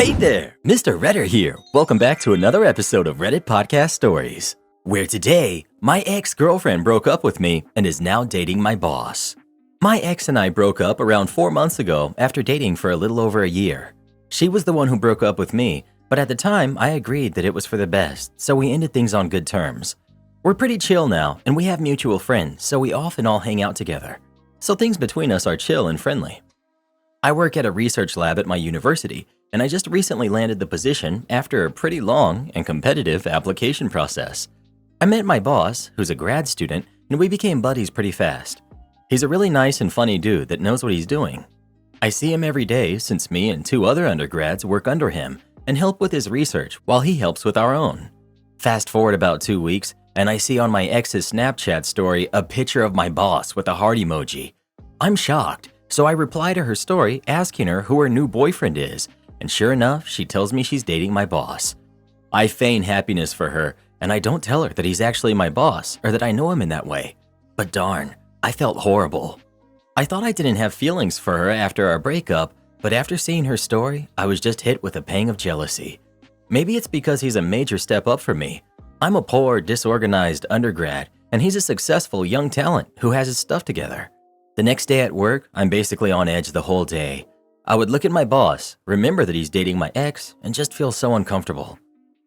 Hey there, Mr. Redder here. Welcome back to another episode of Reddit Podcast Stories, where today, my ex-girlfriend broke up with me and is now dating my boss. My ex and I broke up around 4 months ago after dating for a little over a year. She was the one who broke up with me, but at the time, I agreed that it was for the best, so we ended things on good terms. We're pretty chill now, and we have mutual friends, so we often all hang out together. So things between us are chill and friendly. I work at a research lab at my university, and I just recently landed the position after a pretty long and competitive application process. I met my boss, who's a grad student, and we became buddies pretty fast. He's a really nice and funny dude that knows what he's doing. I see him every day since me and 2 other undergrads work under him and help with his research while he helps with our own. Fast forward about 2 weeks, and I see on my ex's Snapchat story a picture of my boss with a heart emoji. I'm shocked, so I reply to her story asking her who her new boyfriend is, and sure enough, she tells me she's dating my boss. I feign happiness for her, and I don't tell her that he's actually my boss or that I know him in that way. But darn, I felt horrible. I thought I didn't have feelings for her after our breakup, but after seeing her story, I was just hit with a pang of jealousy. Maybe it's because he's a major step up for me. I'm a poor, disorganized undergrad, and he's a successful young talent who has his stuff together. The next day at work, I'm basically on edge the whole day. I would look at my boss, remember that he's dating my ex, and just feel so uncomfortable.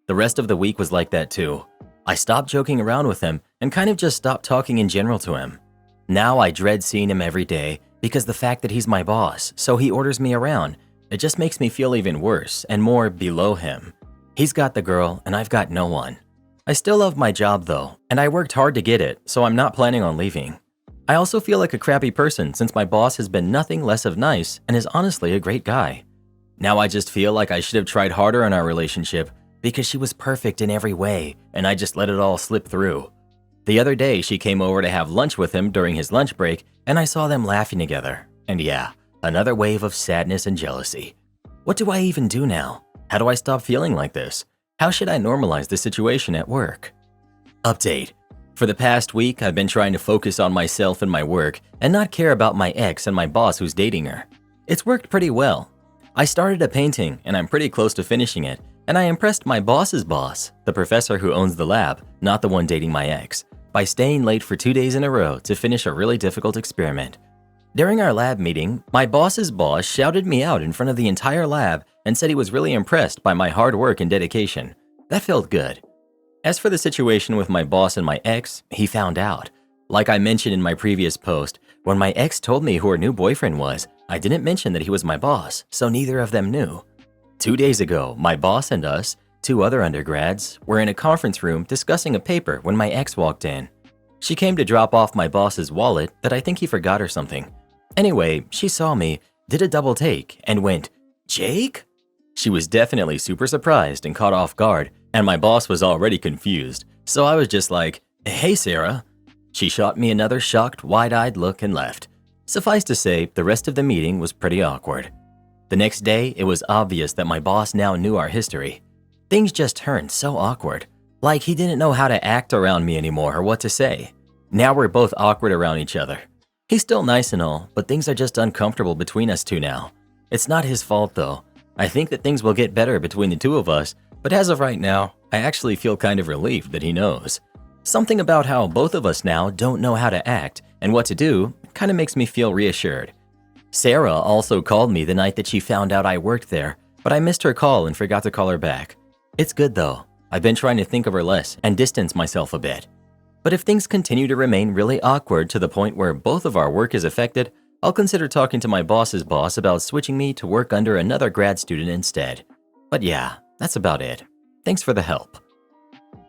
The rest of the week was like that too. I stopped joking around with him and kind of just stopped talking in general to him. Now I dread seeing him every day because the fact that he's my boss, so he orders me around, it just makes me feel even worse and more below him. He's got the girl and I've got no one. I still love my job though, and I worked hard to get it, so I'm not planning on leaving. I also feel like a crappy person since my boss has been nothing less of nice and is honestly a great guy. Now I just feel like I should have tried harder in our relationship because she was perfect in every way and I just let it all slip through. The other day she came over to have lunch with him during his lunch break and I saw them laughing together. And yeah, another wave of sadness and jealousy. What do I even do now? How do I stop feeling like this? How should I normalize the situation at work? Update. For the past week, I've been trying to focus on myself and my work and not care about my ex and my boss who's dating her. It's worked pretty well. I started a painting and I'm pretty close to finishing it, and I impressed my boss's boss, the professor who owns the lab, not the one dating my ex, by staying late for 2 days in a row to finish a really difficult experiment. During our lab meeting, my boss's boss shouted me out in front of the entire lab and said he was really impressed by my hard work and dedication. That felt good. As for the situation with my boss and my ex, he found out. Like I mentioned in my previous post, when my ex told me who her new boyfriend was, I didn't mention that he was my boss, so neither of them knew. 2 days ago, my boss and us, 2 other undergrads, were in a conference room discussing a paper when my ex walked in. She came to drop off my boss's wallet that I think he forgot or something. Anyway, she saw me, did a double take, and went, "Jake?" She was definitely super surprised and caught off guard, and my boss was already confused, so I was just like, "Hey, Sarah." She shot me another shocked, wide-eyed look and left. Suffice to say, the rest of the meeting was pretty awkward. The next day, it was obvious that my boss now knew our history. Things just turned so awkward, like he didn't know how to act around me anymore or what to say. Now we're both awkward around each other. He's still nice and all, but things are just uncomfortable between us two now. It's not his fault though. I think that things will get better between the two of us, but as of right now, I actually feel kind of relieved that he knows. Something about how both of us now don't know how to act and what to do kind of makes me feel reassured. Sarah also called me the night that she found out I worked there, but I missed her call and forgot to call her back. It's good though. I've been trying to think of her less and distance myself a bit. But if things continue to remain really awkward to the point where both of our work is affected, I'll consider talking to my boss's boss about switching me to work under another grad student instead. But yeah, that's about it. Thanks for the help.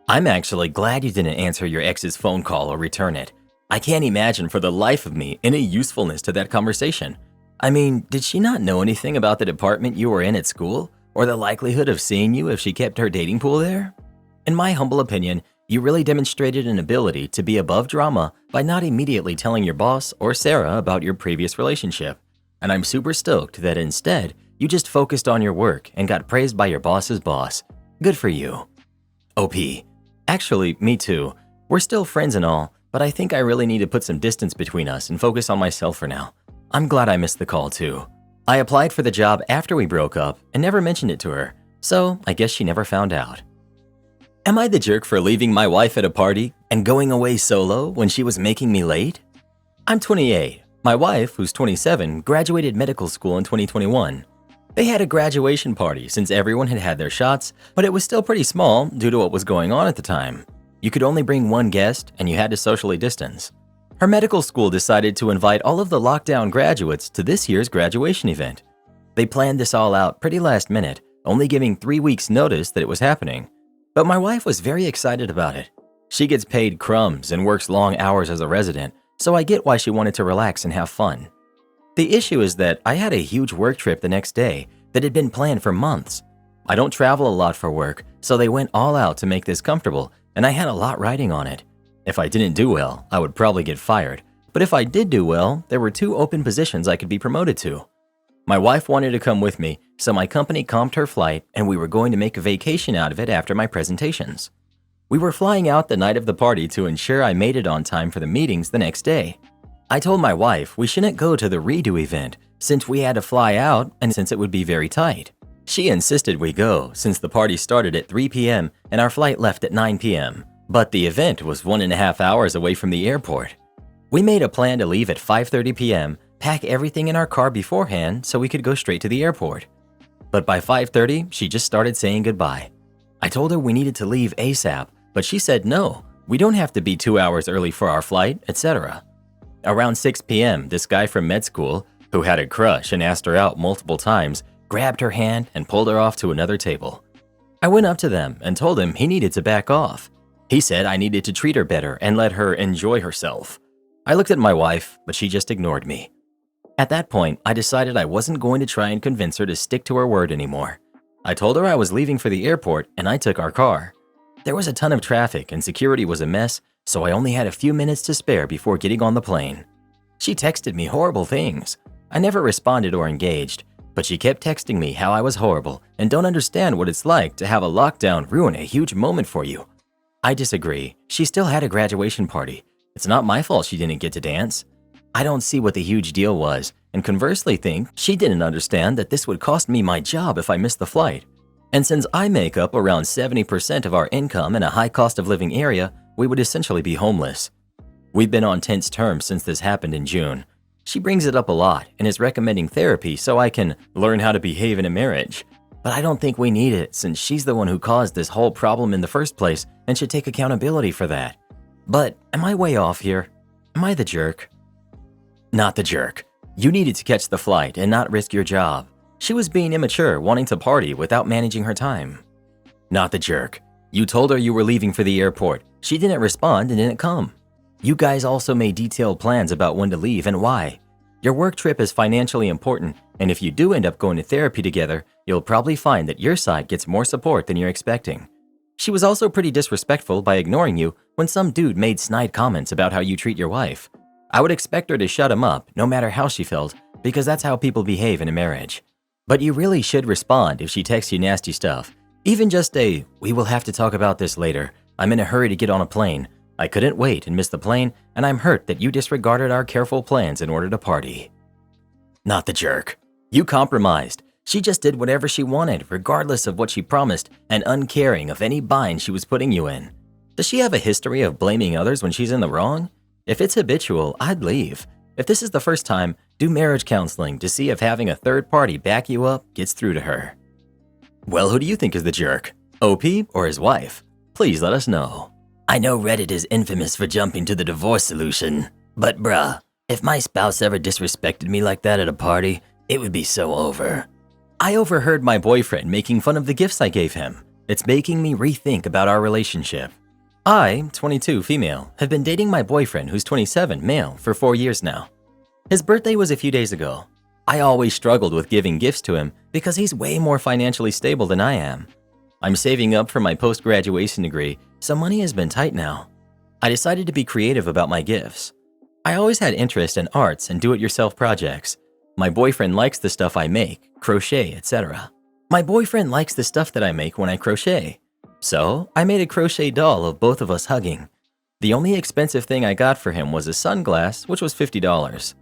I'm actually glad you didn't answer your ex's phone call or return it. I can't imagine for the life of me any usefulness to that conversation. I mean, did she not know anything about the department you were in at school, or the likelihood of seeing you if she kept her dating pool there? In my humble opinion, you really demonstrated an ability to be above drama by not immediately telling your boss or Sarah about your previous relationship. And I'm super stoked that instead, you just focused on your work and got praised by your boss's boss. Good for you. OP. Actually, me too. We're still friends and all, but I think I really need to put some distance between us and focus on myself for now. I'm glad I missed the call too. I applied for the job after we broke up and never mentioned it to her, so I guess she never found out. Am I the jerk for leaving my wife at a party and going away solo when she was making me late? I'm 28. My wife, who's 27, graduated medical school in 2021. They had a graduation party since everyone had had their shots, but it was still pretty small due to what was going on at the time. You could only bring one guest and you had to socially distance. Her medical school decided to invite all of the lockdown graduates to this year's graduation event. They planned this all out pretty last minute, only giving 3 weeks notice that it was happening. But my wife was very excited about it. She gets paid crumbs and works long hours as a resident, so I get why she wanted to relax and have fun. The issue is that I had a huge work trip the next day that had been planned for months. I don't travel a lot for work, so they went all out to make this comfortable, and I had a lot riding on it. If I didn't do well, I would probably get fired, but if I did do well, there were 2 open positions I could be promoted to. My wife wanted to come with me, so my company comped her flight and we were going to make a vacation out of it after my presentations. We were flying out the night of the party to ensure I made it on time for the meetings the next day. I told my wife we shouldn't go to the redo event since we had to fly out and since it would be very tight. She insisted we go since the party started at 3 p.m. and our flight left at 9 p.m., but the event was 1.5 hours away from the airport. We made a plan to leave at 5:30 p.m., pack everything in our car beforehand so we could go straight to the airport. But by 5:30, she just started saying goodbye. I told her we needed to leave ASAP, but she said no, we don't have to be 2 hours early for our flight, etc. Around 6 p.m., this guy from med school, who had a crush and asked her out multiple times, grabbed her hand and pulled her off to another table. I went up to them and told him he needed to back off. He said I needed to treat her better and let her enjoy herself. I looked at my wife, but she just ignored me. At that point, I decided I wasn't going to try and convince her to stick to her word anymore. I told her I was leaving for the airport and I took our car. There was a ton of traffic and security was a mess, so I only had a few minutes to spare before getting on the plane. She texted me horrible things. I never responded or engaged, but she kept texting me how I was horrible and don't understand what it's like to have a lockdown ruin a huge moment for you. I disagree. She still had a graduation party. It's not my fault she didn't get to dance. I don't see what the huge deal was, and conversely think she didn't understand that this would cost me my job if I missed the flight. And since I make up around 70% of our income in a high cost of living area, we would essentially be homeless. We've been on tense terms since this happened in June. She brings it up a lot and is recommending therapy so I can learn how to behave in a marriage. But I don't think we need it since she's the one who caused this whole problem in the first place and should take accountability for that. But am I way off here? Am I the jerk? Not the jerk. You needed to catch the flight and not risk your job. She was being immature, wanting to party without managing her time. Not the jerk. You told her you were leaving for the airport. She didn't respond and didn't come. You guys also made detailed plans about when to leave and why. Your work trip is financially important, and if you do end up going to therapy together, you'll probably find that your side gets more support than you're expecting. She was also pretty disrespectful by ignoring you when some dude made snide comments about how you treat your wife. I would expect her to shut him up, no matter how she felt, because that's how people behave in a marriage. But you really should respond if she texts you nasty stuff. Even just a, "We will have to talk about this later. I'm in a hurry to get on a plane. I couldn't wait and missed the plane, and I'm hurt that you disregarded our careful plans in order to party." Not the jerk. You compromised. She just did whatever she wanted, regardless of what she promised, and uncaring of any bind she was putting you in. Does she have a history of blaming others when she's in the wrong? If it's habitual, I'd leave. If this is the first time, do marriage counseling to see if having a third party back you up gets through to her. Well, who do you think is the jerk? OP or his wife? Please let us know. I know Reddit is infamous for jumping to the divorce solution, but bruh, if my spouse ever disrespected me like that at a party, it would be so over. I overheard my boyfriend making fun of the gifts I gave him. It's making me rethink about our relationship. I, 22 female, have been dating my boyfriend who's 27 male for 4 years now. His birthday was a few days ago. I always struggled with giving gifts to him because he's way more financially stable than I am. I'm saving up for my post-graduation degree, so money has been tight now. I decided to be creative about my gifts. I always had interest in arts and do-it-yourself projects. My boyfriend likes the stuff I make, crochet, etc. My boyfriend likes the stuff that I make when I crochet. So, I made a crochet doll of both of us hugging. The only expensive thing I got for him was a sunglass, which was $50.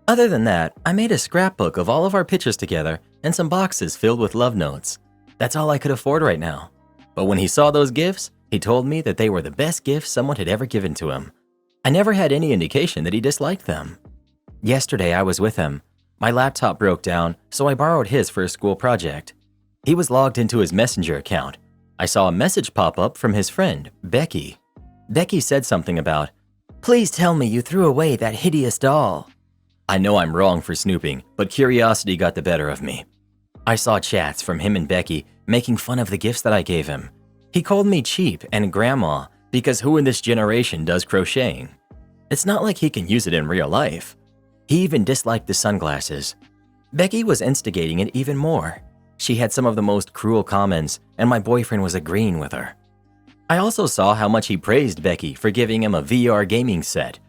Other than that, I made a scrapbook of all of our pictures together and some boxes filled with love notes. That's all I could afford right now. But when he saw those gifts, he told me that they were the best gifts someone had ever given to him. I never had any indication that he disliked them. Yesterday I was with him. My laptop broke down, so I borrowed his for a school project. He was logged into his Messenger account. I saw a message pop up from his friend, Becky. Becky said something about, "Please tell me you threw away that hideous doll." I know I'm wrong for snooping, but curiosity got the better of me. I saw chats from him and Becky making fun of the gifts that I gave him. He called me cheap and grandma because who in this generation does crocheting? It's not like he can use it in real life. He even disliked the sunglasses. Becky was instigating it even more. She had some of the most cruel comments, and my boyfriend was agreeing with her. I also saw how much he praised Becky for giving him a VR gaming set.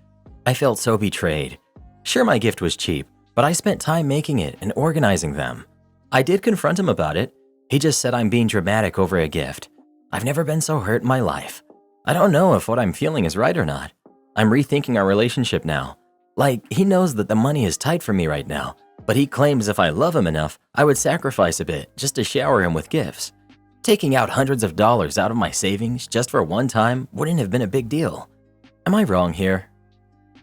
I felt so betrayed. Sure, my gift was cheap, but I spent time making it and organizing them. I did confront him about it. He just said I'm being dramatic over a gift. I've never been so hurt in my life. I don't know if what I'm feeling is right or not. I'm rethinking our relationship now. Like, he knows that the money is tight for me right now, but he claims if I love him enough, I would sacrifice a bit just to shower him with gifts. Taking out hundreds of dollars out of my savings just for one time wouldn't have been a big deal. Am I wrong here?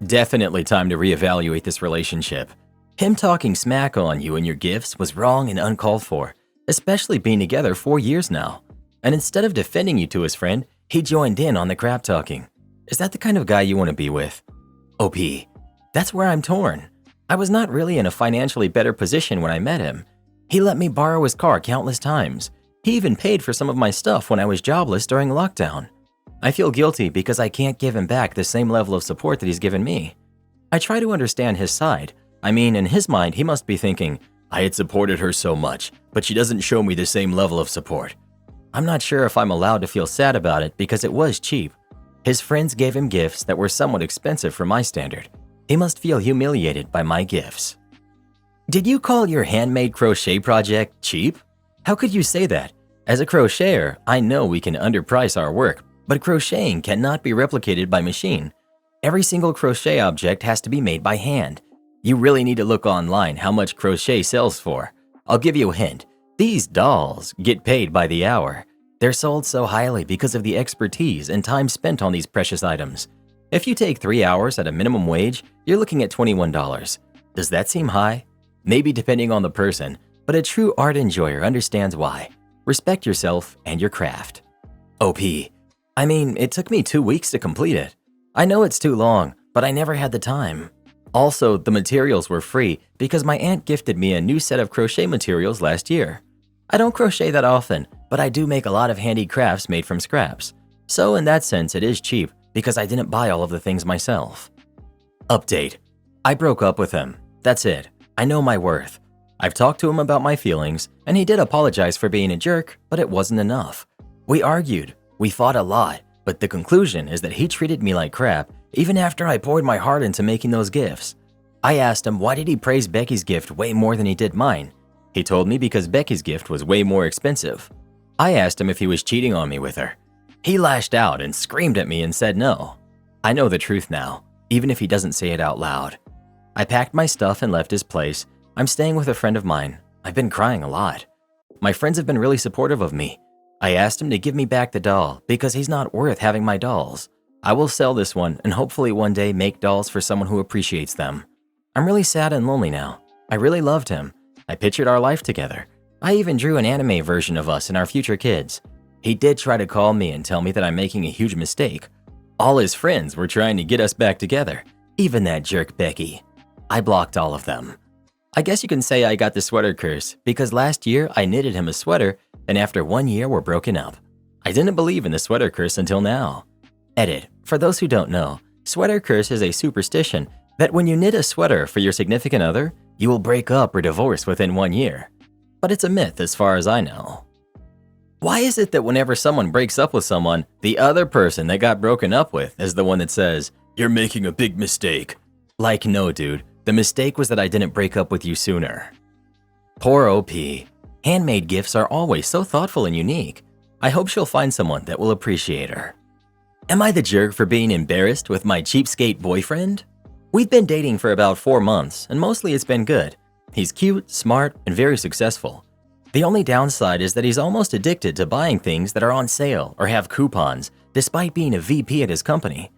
Definitely time to reevaluate this relationship. Him talking smack on you and your gifts was wrong and uncalled for, especially being together 4 years now. And instead of defending you to his friend, he joined in on the crap talking. Is that the kind of guy you want to be with? OP, that's where I'm torn. I was not really in a financially better position when I met him. He let me borrow his car countless times. He even paid for some of my stuff when I was jobless during lockdown. I feel guilty because I can't give him back the same level of support that he's given me. I try to understand his side. I mean, in his mind, he must be thinking, I had supported her so much, but she doesn't show me the same level of support. I'm not sure if I'm allowed to feel sad about it because it was cheap. His friends gave him gifts that were somewhat expensive for my standard. He must feel humiliated by my gifts. Did you call your handmade crochet project cheap? How could you say that? As a crocheter, I know we can underprice our work, but crocheting cannot be replicated by machine. Every single crochet object has to be made by hand. You really need to look online how much crochet sells for. I'll give you a hint. These dolls get paid by the hour. They're sold so highly because of the expertise and time spent on these precious items. If you take 3 hours at a minimum wage, you're looking at $21. Does that seem high? Maybe depending on the person, but a true art enjoyer understands why. Respect yourself and your craft. OP. I mean, it took me 2 weeks to complete it. I know it's too long, but I never had the time. Also, the materials were free because my aunt gifted me a new set of crochet materials last year. I don't crochet that often, but I do make a lot of handy crafts made from scraps. So in that sense, it is cheap because I didn't buy all of the things myself. Update. I broke up with him. That's it. I know my worth. I've talked to him about my feelings, and he did apologize for being a jerk, but it wasn't enough. We argued. We fought a lot, but the conclusion is that he treated me like crap even after I poured my heart into making those gifts. I asked him why did he praise Becky's gift way more than he did mine. He told me because Becky's gift was way more expensive. I asked him if he was cheating on me with her. He lashed out and screamed at me and said no. I know the truth now, even if he doesn't say it out loud. I packed my stuff and left his place. I'm staying with a friend of mine. I've been crying a lot. My friends have been really supportive of me. I asked him to give me back the doll because he's not worth having my dolls. I will sell this one and hopefully one day make dolls for someone who appreciates them. I'm really sad and lonely now. I really loved him. I pictured our life together. I even drew an anime version of us and our future kids. He did try to call me and tell me that I'm making a huge mistake. All his friends were trying to get us back together, even that jerk Becky. I blocked all of them. I guess you can say I got the sweater curse because last year I knitted him a sweater and after 1 year we're broken up. I didn't believe in the sweater curse until now. Edit. For those who don't know, sweater curse is a superstition that when you knit a sweater for your significant other, you will break up or divorce within 1 year. But it's a myth as far as I know. Why is it that whenever someone breaks up with someone, the other person they got broken up with is the one that says, "You're making a big mistake"? Like, no, dude. The mistake was that I didn't break up with you sooner. Poor OP. Handmade gifts are always so thoughtful and unique. I hope she'll find someone that will appreciate her. Am I the jerk for being embarrassed with my cheapskate boyfriend? We've been dating for about 4 months, and mostly it's been good. He's cute, smart, and very successful. The only downside is that he's almost addicted to buying things that are on sale or have coupons, despite being a VP at his company.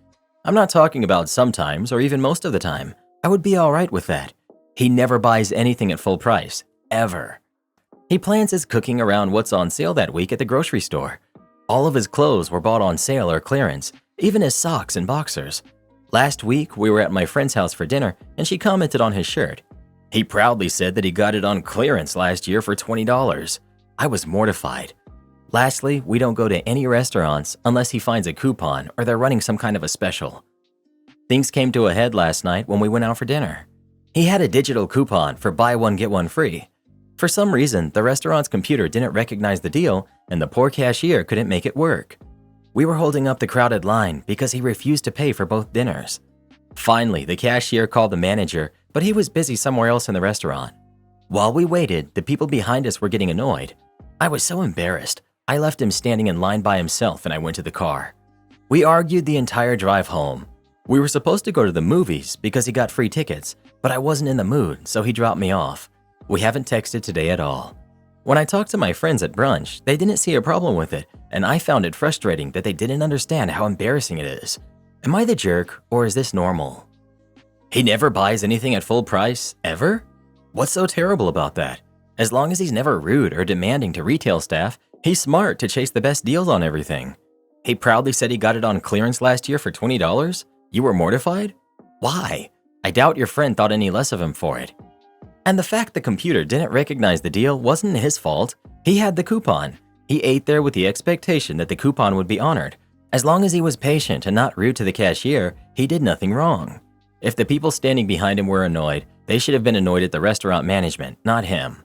I'm not talking about sometimes or even most of the time. I would be alright with that. He never buys anything at full price, ever. He plans his cooking around what's on sale that week at the grocery store. All of his clothes were bought on sale or clearance, even his socks and boxers. Last week, we were at my friend's house for dinner, and she commented on his shirt. He proudly said that he got it on clearance last year for $20. I was mortified. Lastly, we don't go to any restaurants unless he finds a coupon or they're running some kind of a special. Things came to a head last night when we went out for dinner. He had a digital coupon for buy one get one free. For some reason, the restaurant's computer didn't recognize the deal and the poor cashier couldn't make it work. We were holding up the crowded line because he refused to pay for both dinners. Finally, the cashier called the manager, but he was busy somewhere else in the restaurant. While we waited, the people behind us were getting annoyed. I was so embarrassed. I left him standing in line by himself and I went to the car. We argued the entire drive home. We were supposed to go to the movies because he got free tickets, but I wasn't in the mood, so he dropped me off. We haven't texted today at all. When I talked to my friends at brunch, they didn't see a problem with it, and I found it frustrating that they didn't understand how embarrassing it is. Am I the jerk, or is this normal? He never buys anything at full price, ever? What's so terrible about that? As long as he's never rude or demanding to retail staff, he's smart to chase the best deals on everything. He proudly said he got it on clearance last year for $20? You were mortified? Why? I doubt your friend thought any less of him for it. And the fact the computer didn't recognize the deal wasn't his fault. He had the coupon. He ate there with the expectation that the coupon would be honored. As long as he was patient and not rude to the cashier, he did nothing wrong. If the people standing behind him were annoyed, they should have been annoyed at the restaurant management, not him.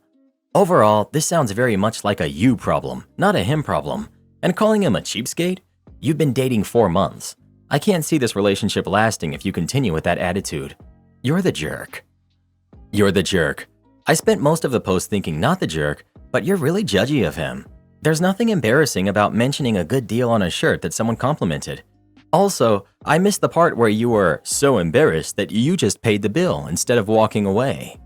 Overall, this sounds very much like a you problem, not a him problem. And calling him a cheapskate? You've been dating 4 months. I can't see this relationship lasting if you continue with that attitude. You're the jerk. You're the jerk. I spent most of the post thinking not the jerk, but you're really judgy of him. There's nothing embarrassing about mentioning a good deal on a shirt that someone complimented. Also, I missed the part where you were so embarrassed that you just paid the bill instead of walking away.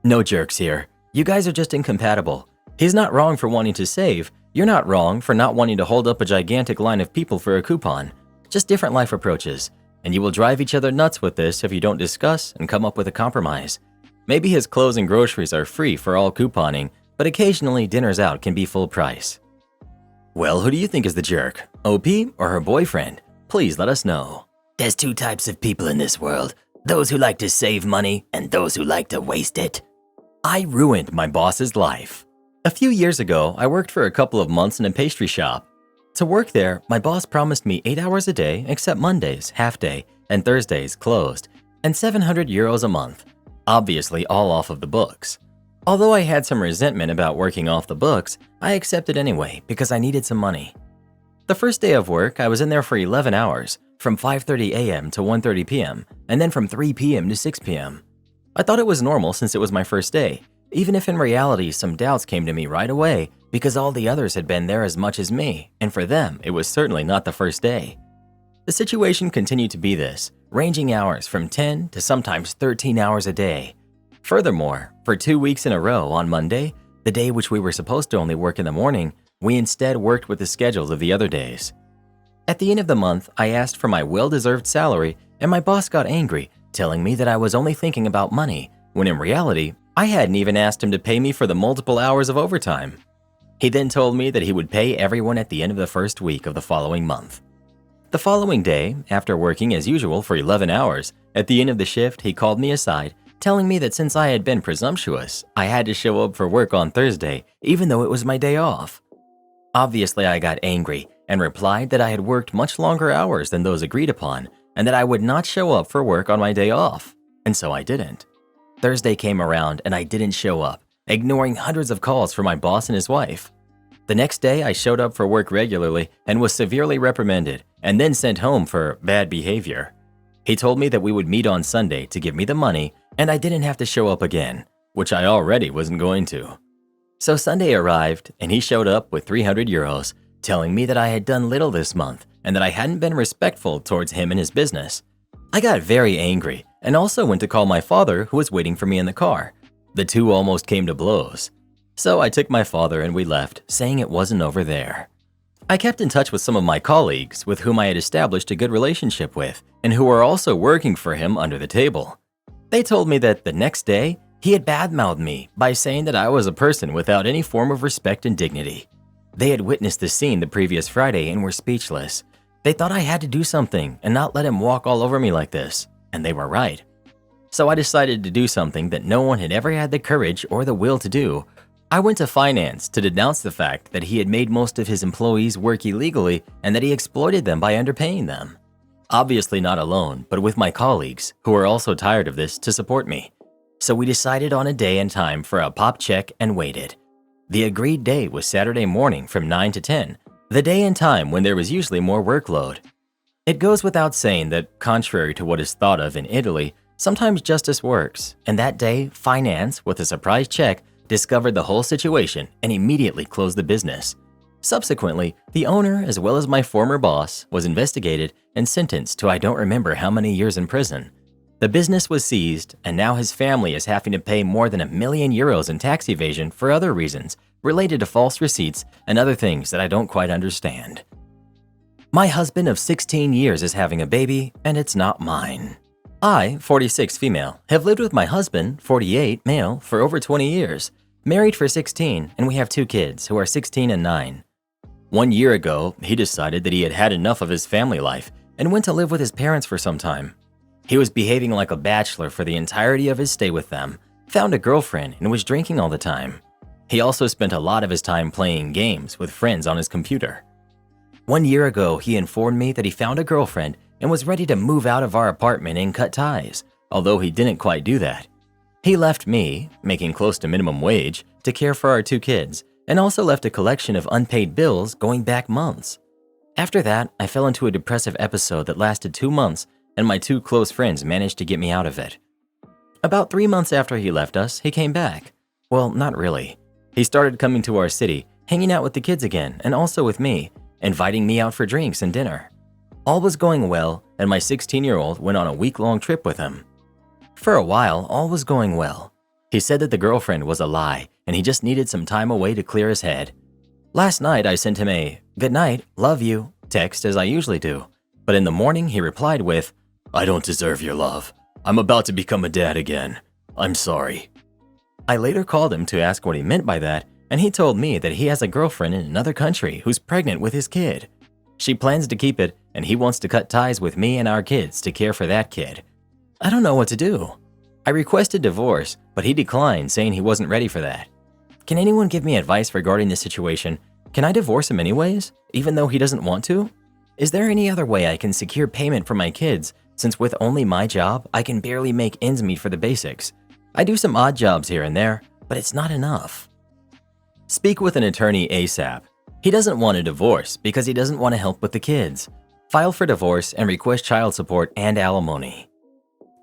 No jerks here. You guys are just incompatible. He's not wrong for wanting to save. You're not wrong for not wanting to hold up a gigantic line of people for a coupon. Just different life approaches. And you will drive each other nuts with this if you don't discuss and come up with a compromise. Maybe his clothes and groceries are free for all couponing, but occasionally dinners out can be full price. Well, who do you think is the jerk? OP or her boyfriend? Please let us know. There's 2 types of people in this world. Those who like to save money and those who like to waste it. I ruined my boss's life. A few years ago, I worked for a couple of months in a pastry shop. To work there, my boss promised me 8 hours a day except Mondays, half day, and Thursdays closed, and €700 a month. Obviously all off of the books. Although I had some resentment about working off the books, I accepted anyway because I needed some money. The first day of work, I was in there for 11 hours, from 5:30 a.m. to 1:30 p.m., and then from 3 p.m. to 6 p.m. I thought it was normal since it was my first day, even if in reality some doubts came to me right away because all the others had been there as much as me, and for them, it was certainly not the first day. The situation continued to be this, ranging hours from 10 to sometimes 13 hours a day. Furthermore, for 2 weeks in a row on Monday, the day which we were supposed to only work in the morning, we instead worked with the schedules of the other days. At the end of the month, I asked for my well-deserved salary and my boss got angry, telling me that I was only thinking about money, when in reality, I hadn't even asked him to pay me for the multiple hours of overtime. He then told me that he would pay everyone at the end of the first week of the following month. The following day, after working as usual for 11 hours, at the end of the shift, he called me aside, telling me that since I had been presumptuous, I had to show up for work on Thursday, even though it was my day off. Obviously, I got angry and replied that I had worked much longer hours than those agreed upon and that I would not show up for work on my day off, and so I didn't. Thursday came around and I didn't show up, ignoring hundreds of calls from my boss and his wife. The next day, I showed up for work regularly and was severely reprimanded and then sent home for bad behavior. He told me that we would meet on Sunday to give me the money and I didn't have to show up again, which I already wasn't going to. So Sunday arrived and he showed up with €300, telling me that I had done little this month and that I hadn't been respectful towards him and his business. I got very angry and also went to call my father, who was waiting for me in the car. The two almost came to blows. So I took my father and we left, saying it wasn't over there. I kept in touch with some of my colleagues with whom I had established a good relationship with and who were also working for him under the table. They told me that the next day, he had badmouthed me by saying that I was a person without any form of respect and dignity. They had witnessed the scene the previous Friday and were speechless. They thought I had to do something and not let him walk all over me like this, and they were right. So I decided to do something that no one had ever had the courage or the will to do. I went to finance to denounce the fact that he had made most of his employees work illegally and that he exploited them by underpaying them. Obviously not alone, but with my colleagues, who were also tired of this, to support me. So we decided on a day and time for a pop check and waited. The agreed day was Saturday morning from 9 to 10, the day and time when there was usually more workload. It goes without saying that, contrary to what is thought of in Italy, sometimes justice works, and that day, finance, with a surprise check, discovered the whole situation and immediately closed the business. Subsequently, the owner, as well as my former boss, was investigated and sentenced to I don't remember how many years in prison. The business was seized, and now his family is having to pay more than €1 million in tax evasion for other reasons related to false receipts and other things that I don't quite understand. My husband of 16 years is having a baby, and it's not mine. I, 46 female, have lived with my husband, 48 male, for over 20 years, married for 16, and we have 2 kids who are 16 and 9. 1 year ago, he decided that he had had enough of his family life and went to live with his parents for some time. He was behaving like a bachelor for the entirety of his stay with them, found a girlfriend, and was drinking all the time. He also spent a lot of his time playing games with friends on his computer. 1 year ago, he informed me that he found a girlfriend and was ready to move out of our apartment and cut ties, although he didn't quite do that. He left me, making close to minimum wage, to care for our 2 kids, and also left a collection of unpaid bills going back months. After that, I fell into a depressive episode that lasted 2 months, and my 2 close friends managed to get me out of it. About 3 months after he left us, he came back. Well, not really. He started coming to our city, hanging out with the kids again, and also with me, inviting me out for drinks and dinner. All was going well, and my 16-year-old went on a week-long trip with him. For a while, all was going well. He said that the girlfriend was a lie, and he just needed some time away to clear his head. Last night, I sent him a "good night, love you" text as I usually do, but in the morning he replied with, "I don't deserve your love. I'm about to become a dad again. I'm sorry." I later called him to ask what he meant by that, and he told me that he has a girlfriend in another country who's pregnant with his kid. She plans to keep it, and he wants to cut ties with me and our kids to care for that kid. I don't know what to do. I requested divorce, but he declined, saying he wasn't ready for that. Can anyone give me advice regarding this situation? Can I divorce him anyways, even though he doesn't want to? Is there any other way I can secure payment for my kids, since with only my job, I can barely make ends meet for the basics? I do some odd jobs here and there, but it's not enough. Speak with an attorney ASAP. He doesn't want a divorce because he doesn't want to help with the kids. File for divorce and request child support and alimony.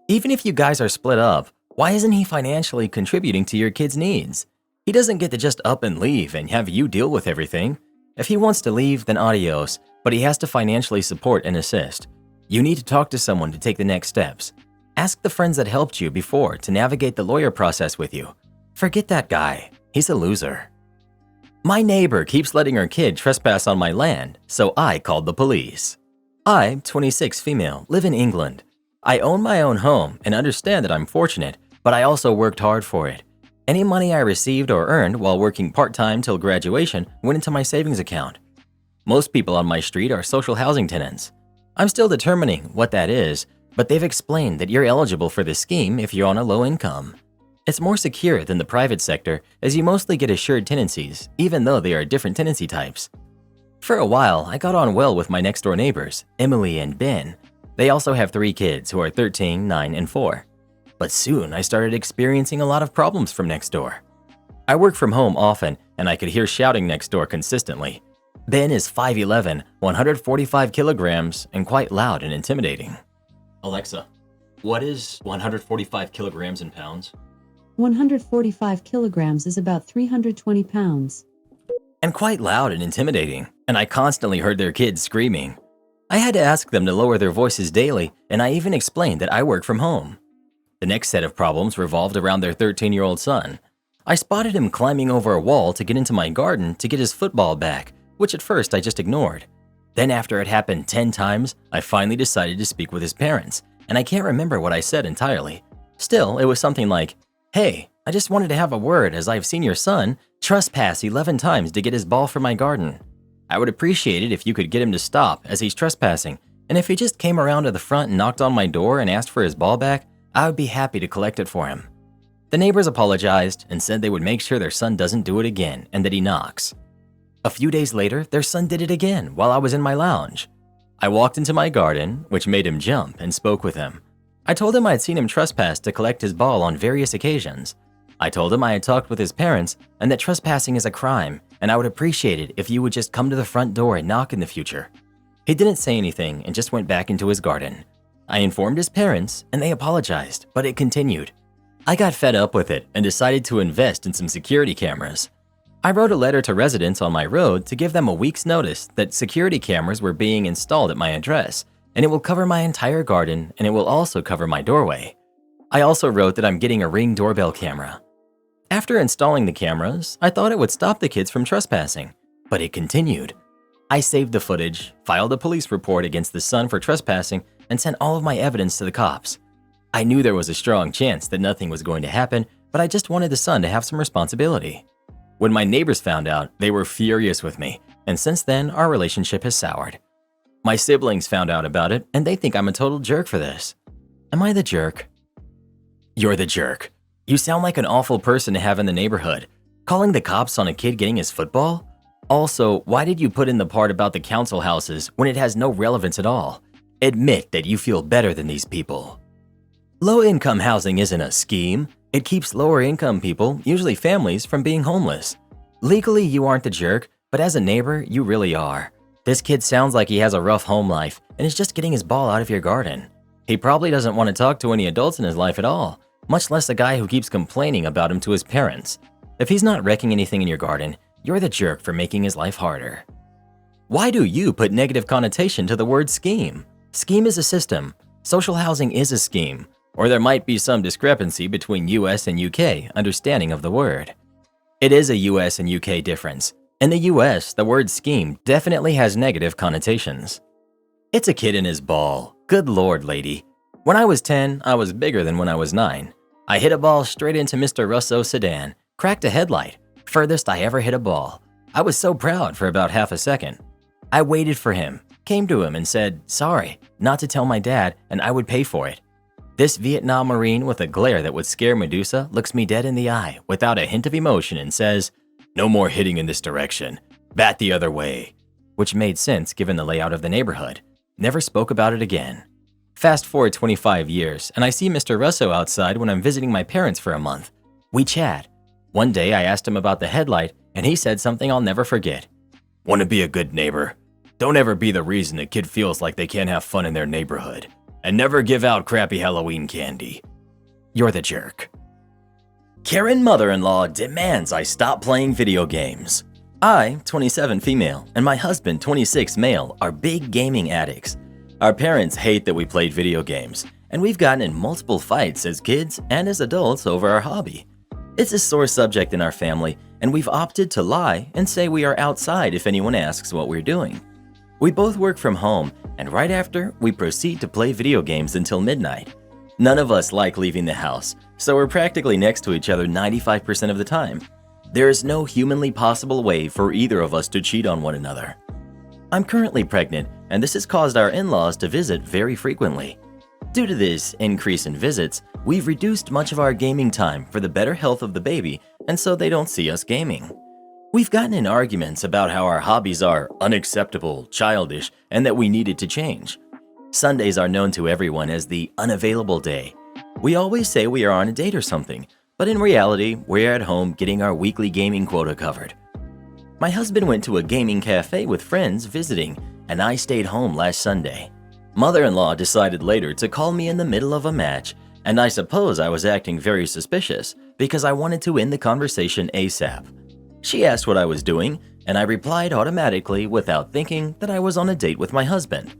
Even if you guys are split up, why isn't he financially contributing to your kids' needs? He doesn't get to just up and leave and have you deal with everything. If he wants to leave, then adios, but he has to financially support and assist. You need to talk to someone to take the next steps. Ask the friends that helped you before to navigate the lawyer process with you. Forget that guy. He's a loser. My neighbor keeps letting her kid trespass on my land, so I called the police. I, 26 female, live in England. I own my own home and understand that I'm fortunate, but I also worked hard for it. Any money I received or earned while working part-time till graduation went into my savings account. Most people on my street are social housing tenants. I'm still determining what that is, but they've explained that you're eligible for this scheme if you're on a low income. It's more secure than the private sector as you mostly get assured tenancies, even though they are different tenancy types. For a while, I got on well with my next-door neighbors, Emily and Ben. They also have 3 kids who are 13, 9, and 4. But soon I started experiencing a lot of problems from next door. I work from home often, and I could hear shouting next door consistently. Ben is 5'11", 145 kilograms, and quite loud and intimidating. Alexa, what is 145 kilograms in pounds? 145 kilograms is about 320 pounds. And quite loud and intimidating, and I constantly heard their kids screaming. I had to ask them to lower their voices daily, and I even explained that I work from home. The next set of problems revolved around their 13-year-old son. I spotted him climbing over a wall to get into my garden to get his football back, which at first I just ignored. Then after it happened 10 times, I finally decided to speak with his parents, and I can't remember what I said entirely. Still, it was something like, "Hey, I just wanted to have a word as I've seen your son trespass 11 times to get his ball from my garden. I would appreciate it if you could get him to stop as he's trespassing, and if he just came around to the front and knocked on my door and asked for his ball back, I would be happy to collect it for him." The neighbors apologized and said they would make sure their son doesn't do it again and that he knocks. A few days later, their son did it again while I was in my lounge. I walked into my garden, which made him jump, and spoke with him. I told him I had seen him trespass to collect his ball on various occasions. I told him I had talked with his parents and that trespassing is a crime, and I would appreciate it if you would just come to the front door and knock in the future. He didn't say anything and just went back into his garden. I informed his parents and they apologized, but it continued. I got fed up with it and decided to invest in some security cameras. I wrote a letter to residents on my road to give them a week's notice that security cameras were being installed at my address, and it will cover my entire garden and it will also cover my doorway. I also wrote that I'm getting a Ring doorbell camera. After installing the cameras, I thought it would stop the kids from trespassing, but it continued. I saved the footage, filed a police report against the son for trespassing, and sent all of my evidence to the cops. I knew there was a strong chance that nothing was going to happen, but I just wanted the son to have some responsibility. When my neighbors found out, they were furious with me, and since then, our relationship has soured. My siblings found out about it, and they think I'm a total jerk for this. Am I the jerk? You're the jerk. You sound like an awful person to have in the neighborhood. Calling the cops on a kid getting his football? Also, why did you put in the part about the council houses when it has no relevance at all? Admit that you feel better than these people. Low-income housing isn't a scheme. It keeps lower-income people, usually families, from being homeless. Legally, you aren't the jerk, but as a neighbor, you really are. This kid sounds like he has a rough home life and is just getting his ball out of your garden. He probably doesn't want to talk to any adults in his life at all, much less a guy who keeps complaining about him to his parents. If he's not wrecking anything in your garden, you're the jerk for making his life harder. Why do you put negative connotation to the word scheme? Scheme is a system. Social housing is a scheme. Or there might be some discrepancy between US and UK understanding of the word. It is a US and UK difference. In the US, the word scheme definitely has negative connotations. It's a kid in his ball. Good lord, lady. When I was 10, I was bigger than when I was 9. I hit a ball straight into Mr. Russo's sedan, cracked a headlight, furthest I ever hit a ball. I was so proud for about half a second. I waited for him, came to him and said, sorry, not to tell my dad, and I would pay for it. This Vietnam Marine with a glare that would scare Medusa looks me dead in the eye without a hint of emotion and says, no more hitting in this direction. Bat the other way. Which made sense given the layout of the neighborhood. Never spoke about it again. Fast forward 25 years, and I see Mr. Russo outside when I'm visiting my parents for a month. We chat. One day I asked him about the headlight, and he said something I'll never forget. Want to be a good neighbor? Don't ever be the reason a kid feels like they can't have fun in their neighborhood. And never give out crappy Halloween candy. You're the jerk. Karen mother-in-law demands I stop playing video games. I, 27 female, and my husband, 26 male, are big gaming addicts. Our parents hate that we played video games, and we've gotten in multiple fights as kids and as adults over our hobby. It's a sore subject in our family, and we've opted to lie and say we are outside if anyone asks what we're doing. We both work from home, and right after, we proceed to play video games until midnight. None of us like leaving the house, so we're practically next to each other 95% of the time. There is no humanly possible way for either of us to cheat on one another. I'm currently pregnant, and this has caused our in-laws to visit very frequently. Due to this increase in visits, we've reduced much of our gaming time for the better health of the baby, and so they don't see us gaming. We've gotten in arguments about how our hobbies are unacceptable, childish, and that we needed to change. Sundays are known to everyone as the unavailable day. We always say we are on a date or something, but in reality, we're at home getting our weekly gaming quota covered. My husband went to a gaming cafe with friends visiting, and I stayed home last Sunday. Mother-in-law decided later to call me in the middle of a match, and I suppose I was acting very suspicious because I wanted to end the conversation ASAP. She asked what I was doing, and I replied automatically without thinking that I was on a date with my husband.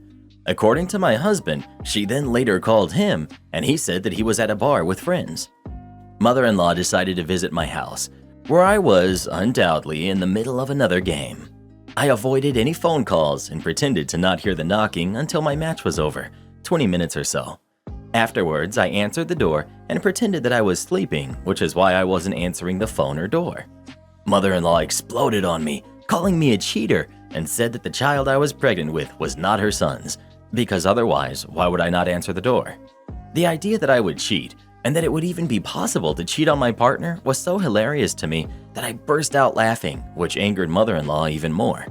According to my husband, she then later called him and he said that he was at a bar with friends. Mother-in-law decided to visit my house, where I was undoubtedly in the middle of another game. I avoided any phone calls and pretended to not hear the knocking until my match was over, 20 minutes or so. Afterwards, I answered the door and pretended that I was sleeping, which is why I wasn't answering the phone or door. Mother-in-law exploded on me, calling me a cheater, and said that the child I was pregnant with was not her son's, because otherwise, why would I not answer the door? The idea that I would cheat, and that it would even be possible to cheat on my partner, was so hilarious to me that I burst out laughing, which angered mother-in-law even more.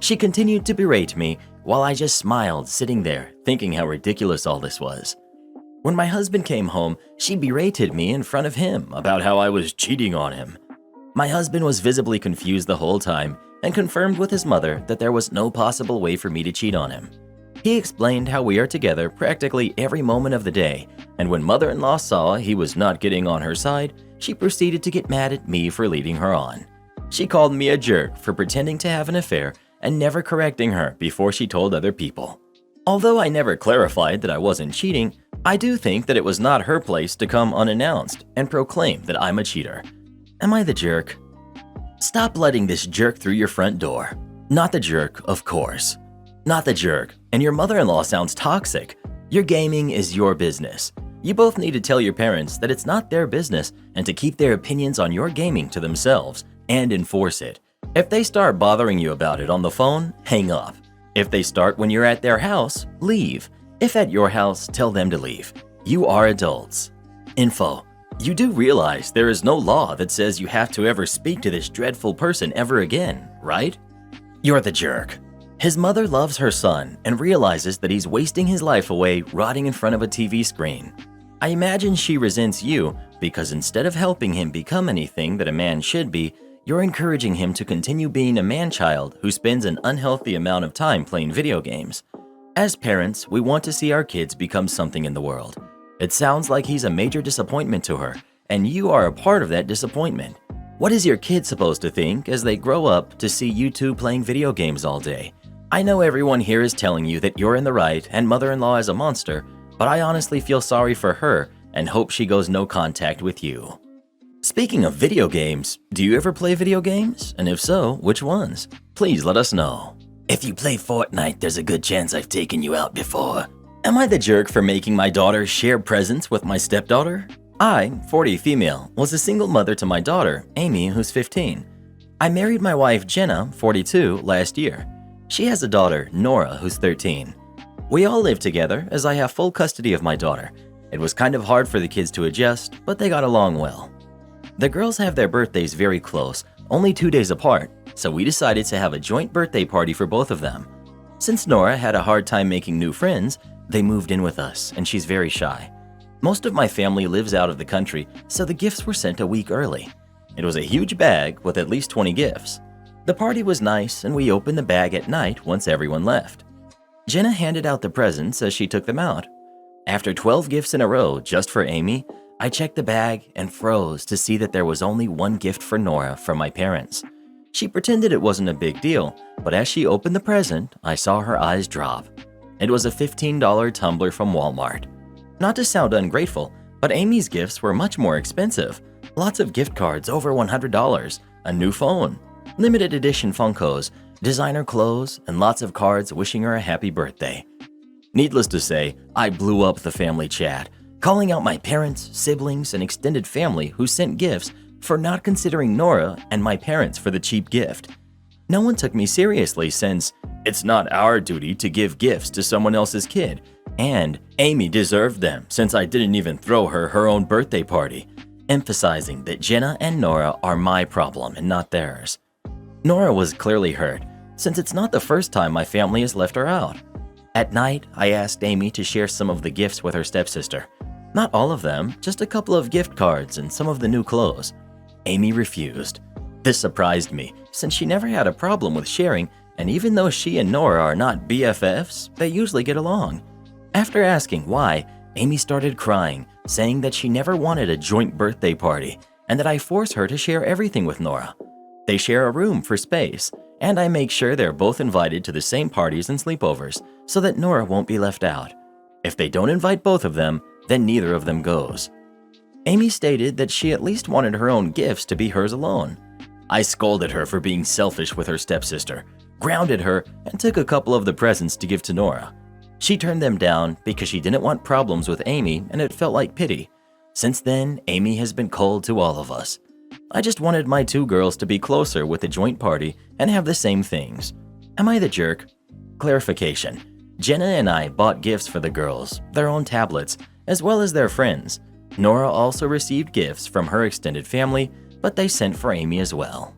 She continued to berate me while I just smiled, sitting there, thinking how ridiculous all this was. When my husband came home, she berated me in front of him about how I was cheating on him. My husband was visibly confused the whole time and confirmed with his mother that there was no possible way for me to cheat on him. He explained how we are together practically every moment of the day, and when mother-in-law saw he was not getting on her side, she proceeded to get mad at me for leading her on. She called me a jerk for pretending to have an affair and never correcting her before she told other people. Although I never clarified that I wasn't cheating, I do think that it was not her place to come unannounced and proclaim that I'm a cheater. Am I the jerk? Stop letting this jerk through your front door. Not the jerk, of course. Not the jerk, and your mother-in-law sounds toxic. Your gaming is your business. You both need to tell your parents that it's not their business and to keep their opinions on your gaming to themselves and enforce it. If they start bothering you about it on the phone, hang up. If they start when you're at their house, leave. If at your house, tell them to leave. You are adults. Info. You do realize there is no law that says you have to ever speak to this dreadful person ever again, right? You're the jerk. His mother loves her son and realizes that he's wasting his life away rotting in front of a TV screen. I imagine she resents you because instead of helping him become anything that a man should be, you're encouraging him to continue being a man-child who spends an unhealthy amount of time playing video games. As parents, we want to see our kids become something in the world. It sounds like he's a major disappointment to her, and you are a part of that disappointment. What is your kid supposed to think as they grow up to see you two playing video games all day? I know everyone here is telling you that you're in the right and mother-in-law is a monster, but I honestly feel sorry for her and hope she goes no contact with you. Speaking of video games, do you ever play video games? And if so, which ones? Please let us know. If you play Fortnite, there's a good chance I've taken you out before. Am I the jerk for making my daughter share presents with my stepdaughter? I, 40 female, was a single mother to my daughter, Amy, who's 15. I married my wife, Jenna, 42, last year. She has a daughter, Nora, who's 13. We all live together as I have full custody of my daughter. It was kind of hard for the kids to adjust, but they got along well. The girls have their birthdays very close, only 2 days apart, so we decided to have a joint birthday party for both of them. Since Nora had a hard time making new friends, they moved in with us, and she's very shy. Most of my family lives out of the country, so the gifts were sent a week early. It was a huge bag with at least 20 gifts. The party was nice, and we opened the bag at night once everyone left. Jenna handed out the presents as she took them out. After 12 gifts in a row just for Amy, I checked the bag and froze to see that there was only one gift for Nora from my parents. She pretended it wasn't a big deal, but as she opened the present, I saw her eyes drop. It was a $15 tumbler from Walmart. Not to sound ungrateful, but Amy's gifts were much more expensive. Lots of gift cards over $100, a new phone, limited edition Funkos, designer clothes, and lots of cards wishing her a happy birthday. Needless to say, I blew up the family chat, calling out my parents, siblings, and extended family who sent gifts for not considering Nora and my parents for the cheap gift. No one took me seriously since it's not our duty to give gifts to someone else's kid, and Amy deserved them since I didn't even throw her own birthday party, emphasizing that Jenna and Nora are my problem and not theirs. Nora was clearly hurt, since it's not the first time my family has left her out. At night, I asked Amy to share some of the gifts with her stepsister. Not all of them, just a couple of gift cards and some of the new clothes. Amy refused. This surprised me, since she never had a problem with sharing, and even though she and Nora are not BFFs, they usually get along. After asking why, Amy started crying, saying that she never wanted a joint birthday party, and that I force her to share everything with Nora. They share a room for space, and I make sure they're both invited to the same parties and sleepovers so that Nora won't be left out. If they don't invite both of them, then neither of them goes. Amy stated that she at least wanted her own gifts to be hers alone. I scolded her for being selfish with her stepsister, grounded her, and took a couple of the presents to give to Nora. She turned them down because she didn't want problems with Amy and it felt like pity. Since then, Amy has been cold to all of us. I just wanted my two girls to be closer with the joint party and have the same things. Am I the jerk? Clarification. Jenna and I bought gifts for the girls, their own tablets, as well as their friends. Nora also received gifts from her extended family, but they sent for Amy as well.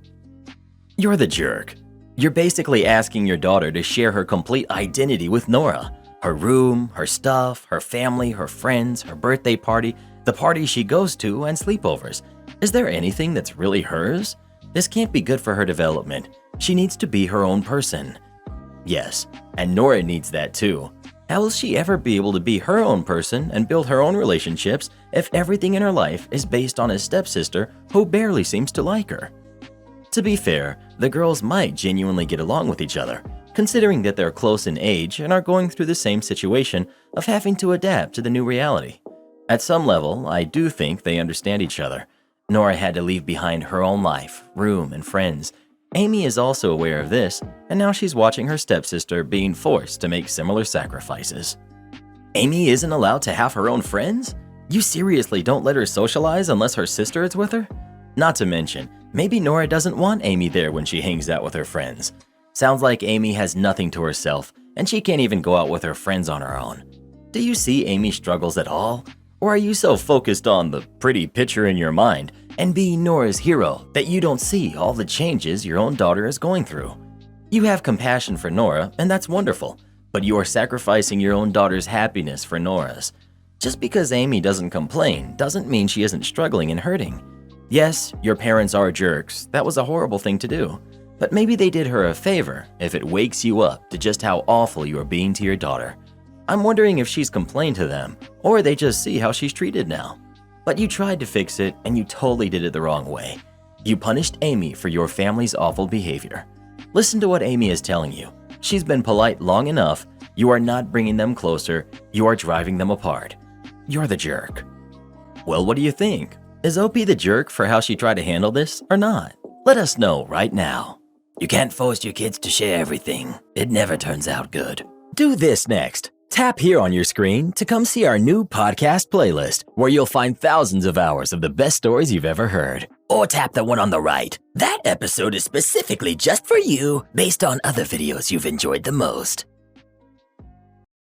You're the jerk. You're basically asking your daughter to share her complete identity with Nora. Her room, her stuff, her family, her friends, her birthday party, the parties she goes to, and sleepovers. Is there anything that's really hers? This can't be good for her development. She needs to be her own person. Yes, and Nora needs that too. How will she ever be able to be her own person and build her own relationships if everything in her life is based on a stepsister who barely seems to like her? To be fair, the girls might genuinely get along with each other, considering that they're close in age and are going through the same situation of having to adapt to the new reality. At some level, I do think they understand each other. Nora had to leave behind her own life, room, and friends. Amy is also aware of this, and now she's watching her stepsister being forced to make similar sacrifices. Amy isn't allowed to have her own friends? You seriously don't let her socialize unless her sister is with her? Not to mention, maybe Nora doesn't want Amy there when she hangs out with her friends. Sounds like Amy has nothing to herself, and she can't even go out with her friends on her own. Do you see Amy's struggles at all? Or are you so focused on the pretty picture in your mind and being Nora's hero that you don't see all the changes your own daughter is going through? You have compassion for Nora, and that's wonderful, but you are sacrificing your own daughter's happiness for Nora's. Just because Amy doesn't complain doesn't mean she isn't struggling and hurting. Yes, your parents are jerks. That was a horrible thing to do. But maybe they did her a favor if it wakes you up to just how awful you are being to your daughter. I'm wondering if she's complained to them, or they just see how she's treated now. But you tried to fix it, and you totally did it the wrong way. You punished Amy for your family's awful behavior. Listen to what Amy is telling you. She's been polite long enough. You are not bringing them closer. You are driving them apart. You're the jerk. Well, what do you think? Is OP the jerk for how she tried to handle this or not? Let us know right now. You can't force your kids to share everything. It never turns out good. Do this next. Tap here on your screen to come see our new podcast playlist, where you'll find thousands of hours of the best stories you've ever heard. Or tap the one on the right. That episode is specifically just for you, based on other videos you've enjoyed the most.